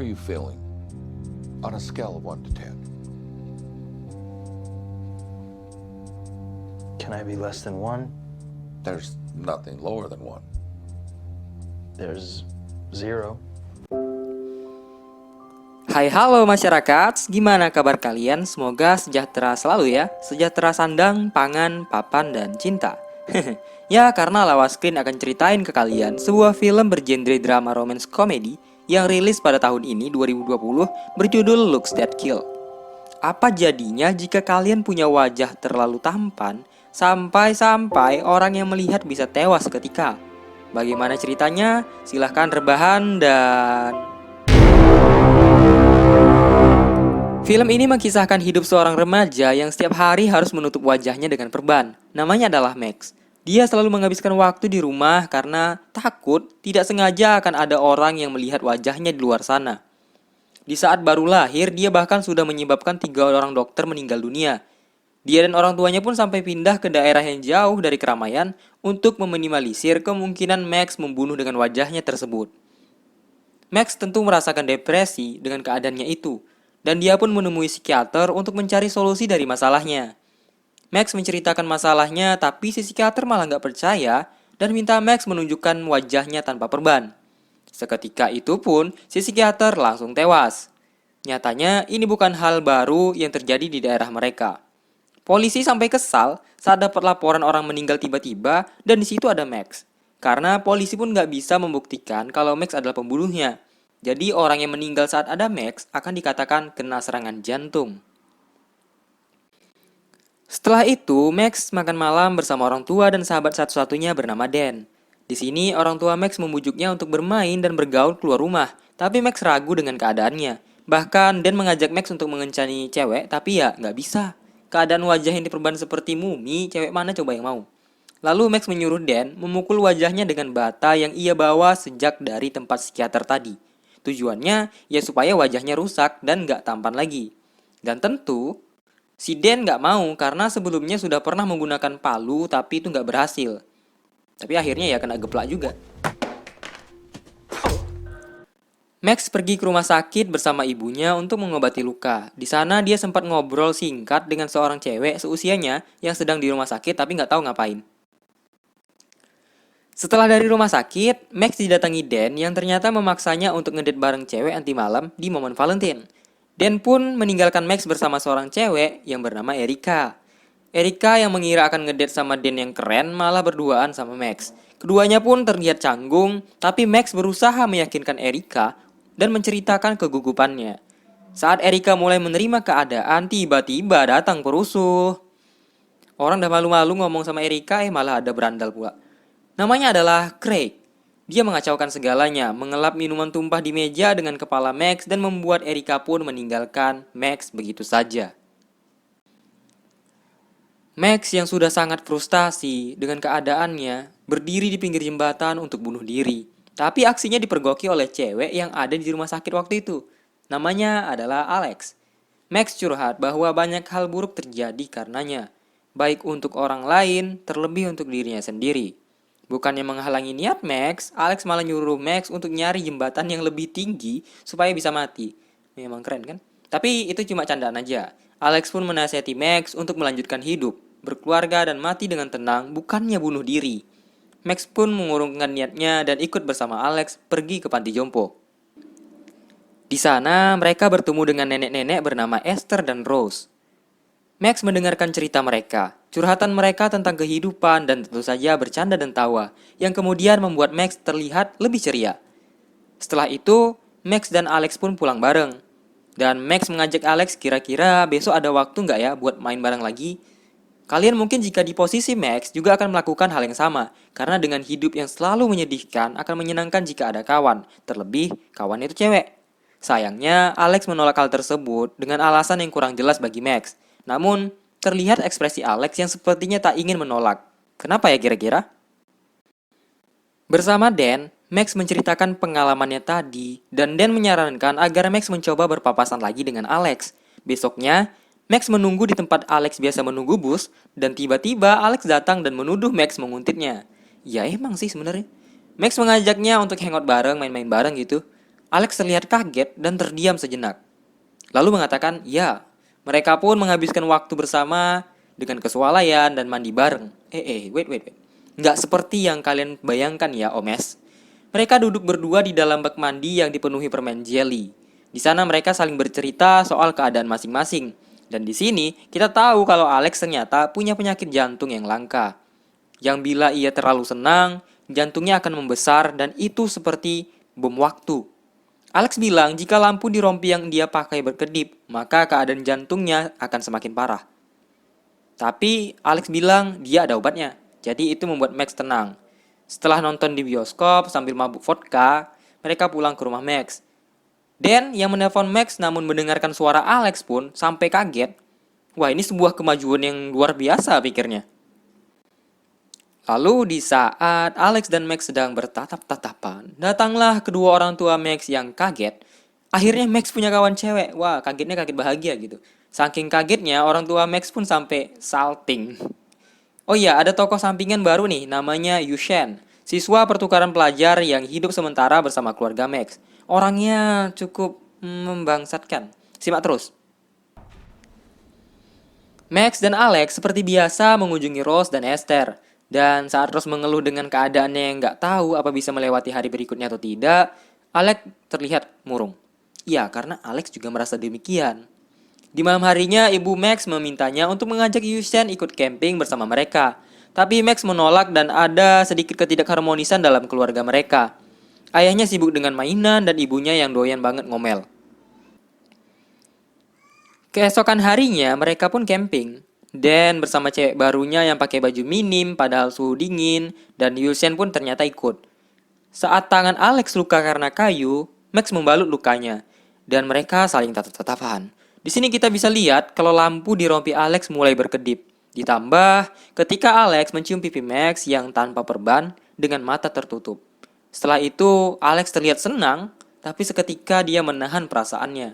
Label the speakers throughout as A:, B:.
A: are you feeling on a scale of 1 to 10?
B: Can I be less than 1?
A: There's nothing lower than 1.
B: There's 0.
C: Hai halo masyarakat, gimana kabar kalian? Semoga sejahtera selalu ya. Sejahtera sandang, pangan, papan, dan cinta. Ya, karena Lawas Screen akan ceritain ke kalian sebuah film bergenre drama romance komedi yang rilis pada tahun ini 2020 berjudul Looks That Kill. Apa jadinya jika kalian punya wajah terlalu tampan sampai-sampai orang yang melihat bisa tewas seketika? Bagaimana ceritanya? Silahkan rebahan dan... Film ini mengisahkan hidup seorang remaja yang setiap hari harus menutup wajahnya dengan perban. Namanya adalah Max. Dia selalu menghabiskan waktu di rumah karena takut tidak sengaja akan ada orang yang melihat wajahnya di luar sana. Di saat baru lahir, dia bahkan sudah menyebabkan 3 orang dokter meninggal dunia. Dia dan orang tuanya pun sampai pindah ke daerah yang jauh dari keramaian untuk meminimalisir kemungkinan Max membunuh dengan wajahnya tersebut. Max tentu merasakan depresi dengan keadaannya itu. Dan dia pun menemui psikiater untuk mencari solusi dari masalahnya. Max menceritakan masalahnya, tapi si psikiater malah nggak percaya dan minta Max menunjukkan wajahnya tanpa perban. Seketika itu pun, si psikiater langsung tewas. Nyatanya, ini bukan hal baru yang terjadi di daerah mereka. Polisi sampai kesal saat dapat laporan orang meninggal tiba-tiba dan di situ ada Max. Karena polisi pun nggak bisa membuktikan kalau Max adalah pembunuhnya. Jadi orang yang meninggal saat ada Max akan dikatakan kena serangan jantung. Setelah itu, Max makan malam bersama orang tua dan sahabat satu-satunya bernama Dan. Di sini orang tua Max membujuknya untuk bermain dan bergaul keluar rumah, tapi Max ragu dengan keadaannya. Bahkan Dan mengajak Max untuk mengencani cewek, tapi ya nggak bisa. Keadaan wajah yang diperban seperti mumi, cewek mana coba yang mau? Lalu Max menyuruh Dan memukul wajahnya dengan bata yang ia bawa sejak dari tempat psikiater tadi. Tujuannya ya supaya wajahnya rusak dan nggak tampan lagi. Dan tentu si Dan nggak mau karena sebelumnya sudah pernah menggunakan palu tapi itu nggak berhasil. Tapi akhirnya ya kena geplak juga. Max pergi ke rumah sakit bersama ibunya untuk mengobati luka. Di sana dia sempat ngobrol singkat dengan seorang cewek seusianya yang sedang di rumah sakit tapi nggak tahu ngapain. Setelah dari rumah sakit, Max didatangi Dan yang ternyata memaksanya untuk ngedate bareng cewek anti malam di momen Valentine. Dan pun meninggalkan Max bersama seorang cewek yang bernama Erika. Erika yang mengira akan ngedate sama Dan yang keren malah berduaan sama Max. Keduanya pun terlihat canggung, tapi Max berusaha meyakinkan Erika dan menceritakan kegugupannya. Saat Erika mulai menerima keadaan, tiba-tiba datang perusuh. Orang dah malu-malu ngomong sama Erika, malah ada berandal pula. Namanya adalah Craig. Dia mengacaukan segalanya, mengelap minuman tumpah di meja dengan kepala Max dan membuat Erika pun meninggalkan Max begitu saja. Max yang sudah sangat frustasi dengan keadaannya berdiri di pinggir jembatan untuk bunuh diri. Tapi aksinya dipergoki oleh cewek yang ada di rumah sakit waktu itu. Namanya adalah Alex. Max curhat bahwa banyak hal buruk terjadi karenanya. Baik untuk orang lain, terlebih untuk dirinya sendiri. Bukannya menghalangi niat Max, Alex malah nyuruh Max untuk nyari jembatan yang lebih tinggi supaya bisa mati. Memang keren kan? Tapi itu cuma candaan aja. Alex pun menasihati Max untuk melanjutkan hidup, berkeluarga dan mati dengan tenang, bukannya bunuh diri. Max pun mengurungkan niatnya dan ikut bersama Alex pergi ke panti jompo. Di sana mereka bertemu dengan nenek-nenek bernama Esther dan Rose. Max mendengarkan cerita mereka, curhatan mereka tentang kehidupan dan tentu saja bercanda dan tawa, yang kemudian membuat Max terlihat lebih ceria. Setelah itu, Max dan Alex pun pulang bareng. Dan Max mengajak Alex kira-kira besok ada waktu nggak ya buat main bareng lagi? Kalian mungkin jika di posisi Max juga akan melakukan hal yang sama, karena dengan hidup yang selalu menyedihkan akan menyenangkan jika ada kawan, terlebih kawan itu cewek. Sayangnya, Alex menolak hal tersebut dengan alasan yang kurang jelas bagi Max. Namun, terlihat ekspresi Alex yang sepertinya tak ingin menolak. Kenapa ya kira-kira? Bersama Dan, Max menceritakan pengalamannya tadi, dan Dan menyarankan agar Max mencoba berpapasan lagi dengan Alex. Besoknya, Max menunggu di tempat Alex biasa menunggu bus, dan tiba-tiba Alex datang dan menuduh Max menguntitnya. Ya emang sih sebenarnya. Max mengajaknya untuk hangout bareng, main-main bareng gitu. Alex terlihat kaget dan terdiam sejenak. Lalu mengatakan, ya, mereka pun menghabiskan waktu bersama dengan kesualayan dan mandi bareng. Wait. Nggak seperti yang kalian bayangkan ya, Omes. Mereka duduk berdua di dalam bak mandi yang dipenuhi permen jelly. Di sana mereka saling bercerita soal keadaan masing-masing. Dan di sini kita tahu kalau Alex ternyata punya penyakit jantung yang langka. Yang bila ia terlalu senang, jantungnya akan membesar dan itu seperti bom waktu. Alex bilang jika lampu di rompi yang dia pakai berkedip, maka keadaan jantungnya akan semakin parah. Tapi Alex bilang dia ada obatnya, jadi itu membuat Max tenang. Setelah nonton di bioskop sambil mabuk vodka, mereka pulang ke rumah Max. Dan yang menelpon Max namun mendengarkan suara Alex pun sampai kaget. Wah, ini sebuah kemajuan yang luar biasa pikirnya. Lalu di saat Alex dan Max sedang bertatap-tatapan, datanglah kedua orang tua Max yang kaget. Akhirnya Max punya kawan cewek. Wah, kagetnya kaget bahagia gitu. Saking kagetnya orang tua Max pun sampai salting. Oh iya, ada tokoh sampingan baru nih, namanya Yushen, siswa pertukaran pelajar yang hidup sementara bersama keluarga Max. Orangnya cukup membangsatkan. Simak terus. Max dan Alex seperti biasa mengunjungi Rose dan Esther. Dan saat Rose mengeluh dengan keadaannya yang nggak tahu apa bisa melewati hari berikutnya atau tidak, Alex terlihat murung. Ya, karena Alex juga merasa demikian. Di malam harinya, ibu Max memintanya untuk mengajak Yushen ikut camping bersama mereka. Tapi Max menolak dan ada sedikit ketidakharmonisan dalam keluarga mereka. Ayahnya sibuk dengan mainan dan ibunya yang doyan banget ngomel. Keesokan harinya, mereka pun camping. Dan bersama cewek barunya yang pakai baju minim padahal suhu dingin, dan Yushen pun ternyata ikut. Saat tangan Alex luka karena kayu, Max membalut lukanya. Dan mereka saling tatap-tatapan. Di sini kita bisa lihat kalau lampu di rompi Alex mulai berkedip. Ditambah ketika Alex mencium pipi Max yang tanpa perban dengan mata tertutup. Setelah itu, Alex terlihat senang, tapi seketika dia menahan perasaannya.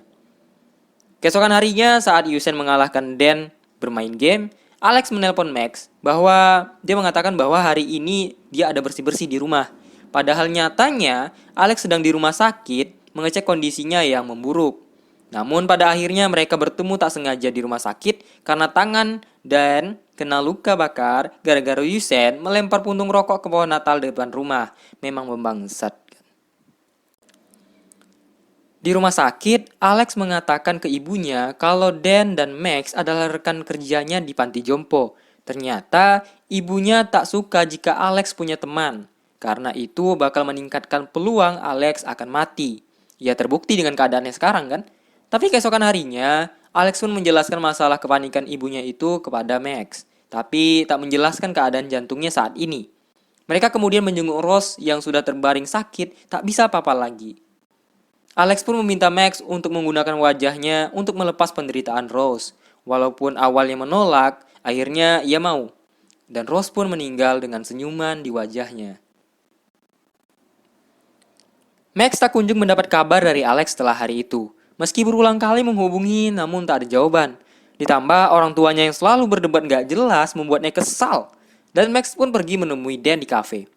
C: Keesokan harinya saat Yushen mengalahkan Dan bermain game, Alex menelpon Max bahwa dia mengatakan bahwa hari ini dia ada bersih-bersih di rumah. Padahal nyatanya Alex sedang di rumah sakit mengecek kondisinya yang memburuk. Namun pada akhirnya mereka bertemu tak sengaja di rumah sakit karena tangan Dan kena luka bakar gara-gara Yushen melempar puntung rokok ke pohon Natal depan rumah. Memang membangsat. Di rumah sakit, Alex mengatakan ke ibunya kalau Dan dan Max adalah rekan kerjanya di panti jompo. Ternyata ibunya tak suka jika Alex punya teman. Karena itu bakal meningkatkan peluang Alex akan mati. Ya terbukti dengan keadaannya sekarang kan. Tapi keesokan harinya, Alex pun menjelaskan masalah kepanikan ibunya itu kepada Max. Tapi tak menjelaskan keadaan jantungnya saat ini. Mereka kemudian menjenguk Rose yang sudah terbaring sakit, tak bisa apa-apa lagi. Alex pun meminta Max untuk menggunakan wajahnya untuk melepas penderitaan Rose. Walaupun awalnya menolak, akhirnya ia mau. Dan Rose pun meninggal dengan senyuman di wajahnya. Max tak kunjung mendapat kabar dari Alex setelah hari itu. Meski berulang kali menghubungi, namun tak ada jawaban. Ditambah orang tuanya yang selalu berdebat gak jelas membuatnya kesal. Dan Max pun pergi menemui Dan di kafe.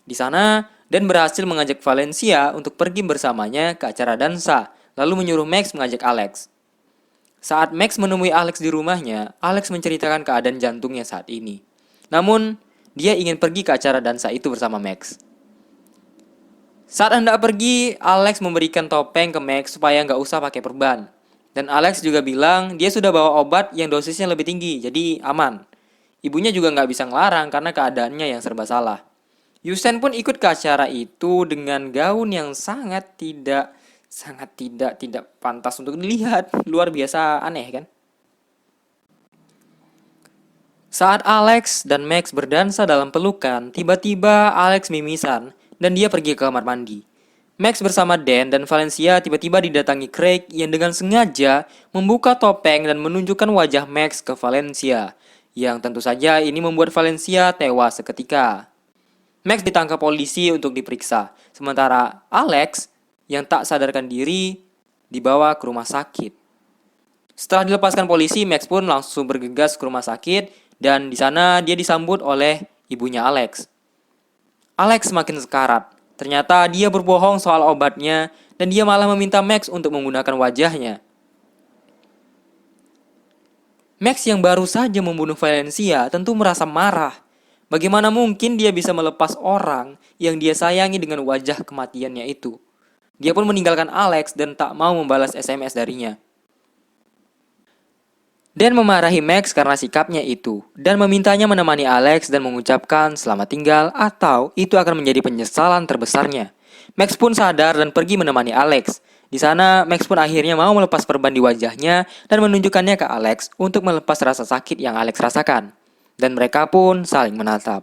C: Di sana, Dan berhasil mengajak Valencia untuk pergi bersamanya ke acara dansa, lalu menyuruh Max mengajak Alex. Saat Max menemui Alex di rumahnya, Alex menceritakan keadaan jantungnya saat ini. Namun, dia ingin pergi ke acara dansa itu bersama Max. Saat hendak pergi, Alex memberikan topeng ke Max supaya nggak usah pakai perban. Dan Alex juga bilang dia sudah bawa obat yang dosisnya lebih tinggi, jadi aman. Ibunya juga nggak bisa ngelarang karena keadaannya yang serba salah. Yushen pun ikut ke acara itu dengan gaun yang sangat tidak pantas untuk dilihat. Luar biasa aneh kan? Saat Alex dan Max berdansa dalam pelukan, tiba-tiba Alex mimisan dan dia pergi ke kamar mandi. Max bersama Dan dan Valencia tiba-tiba didatangi Craig yang dengan sengaja membuka topeng dan menunjukkan wajah Max ke Valencia. Yang tentu saja ini membuat Valencia tewas seketika. Max ditangkap polisi untuk diperiksa, sementara Alex yang tak sadarkan diri dibawa ke rumah sakit. Setelah dilepaskan polisi, Max pun langsung bergegas ke rumah sakit dan di sana dia disambut oleh ibunya Alex. Alex semakin sekarat. Ternyata dia berbohong soal obatnya dan dia malah meminta Max untuk menggunakan wajahnya. Max yang baru saja membunuh Valencia tentu merasa marah. Bagaimana mungkin dia bisa melepas orang yang dia sayangi dengan wajah kematiannya itu? Dia pun meninggalkan Alex dan tak mau membalas SMS darinya. Dan memarahi Max karena sikapnya itu, dan memintanya menemani Alex dan mengucapkan selamat tinggal atau itu akan menjadi penyesalan terbesarnya. Max pun sadar dan pergi menemani Alex. Di sana, Max pun akhirnya mau melepas perban di wajahnya dan menunjukkannya ke Alex untuk melepas rasa sakit yang Alex rasakan. Dan mereka pun saling menatap.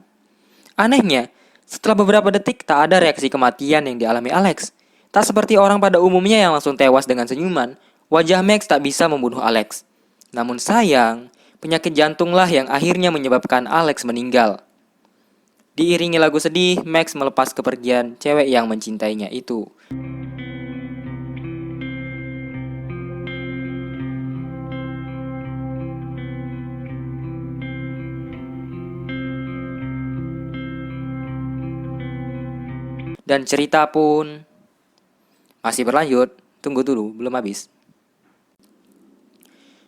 C: Anehnya, setelah beberapa detik tak ada reaksi kematian yang dialami Alex. Tak seperti orang pada umumnya yang langsung tewas dengan senyuman, wajah Max tak bisa membunuh Alex. Namun sayang, penyakit jantunglah yang akhirnya menyebabkan Alex meninggal. Diiringi lagu sedih, Max melepas kepergian cewek yang mencintainya itu. Dan cerita pun masih berlanjut. Tunggu dulu, belum habis.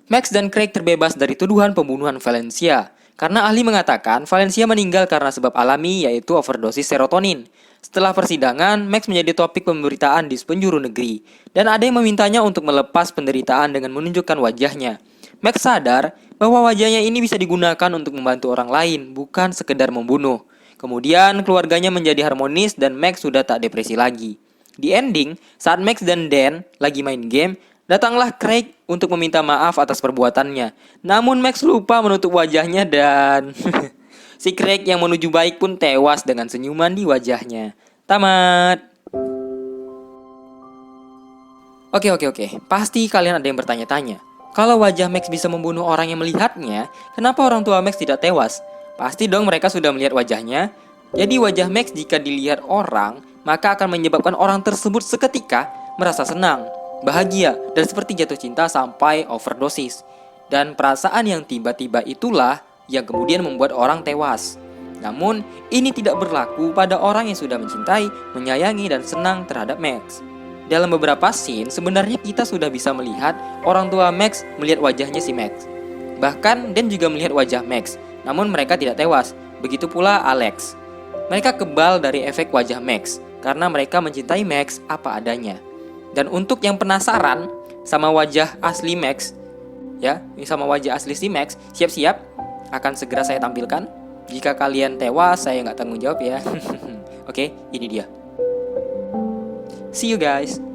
C: Max dan Craig terbebas dari tuduhan pembunuhan Valencia karena ahli mengatakan Valencia meninggal karena sebab alami yaitu overdosis serotonin. Setelah persidangan, Max menjadi topik pemberitaan di sepenjuru negeri dan ada yang memintanya untuk melepas penderitaan dengan menunjukkan wajahnya. Max sadar bahwa wajahnya ini bisa digunakan untuk membantu orang lain, bukan sekedar membunuh. Kemudian keluarganya menjadi harmonis dan Max sudah tak depresi lagi. Di ending, saat Max dan Dan lagi main game, datanglah Craig untuk meminta maaf atas perbuatannya. Namun Max lupa menutup wajahnya dan si Craig yang menuju baik pun tewas dengan senyuman di wajahnya. Tamat. Oke. Pasti kalian ada yang bertanya-tanya. Kalau wajah Max bisa membunuh orang yang melihatnya, kenapa orang tua Max tidak tewas? Pasti dong mereka sudah melihat wajahnya. Jadi wajah Max jika dilihat orang, maka akan menyebabkan orang tersebut seketika merasa senang, bahagia, dan seperti jatuh cinta sampai overdosis. Dan perasaan yang tiba-tiba itulah yang kemudian membuat orang tewas. Namun, ini tidak berlaku pada orang yang sudah mencintai, menyayangi, dan senang terhadap Max. Dalam beberapa scene, sebenarnya kita sudah bisa melihat orang tua Max melihat wajahnya si Max. Bahkan Dan juga melihat wajah Max, namun mereka tidak tewas. Begitu pula Alex. Mereka kebal dari efek wajah Max, karena mereka mencintai Max apa adanya. Dan untuk yang penasaran sama wajah asli Max, ya, sama wajah asli si Max, siap-siap akan segera saya tampilkan. Jika kalian tewas, saya nggak tanggung jawab ya. Oke, ini dia. See you guys.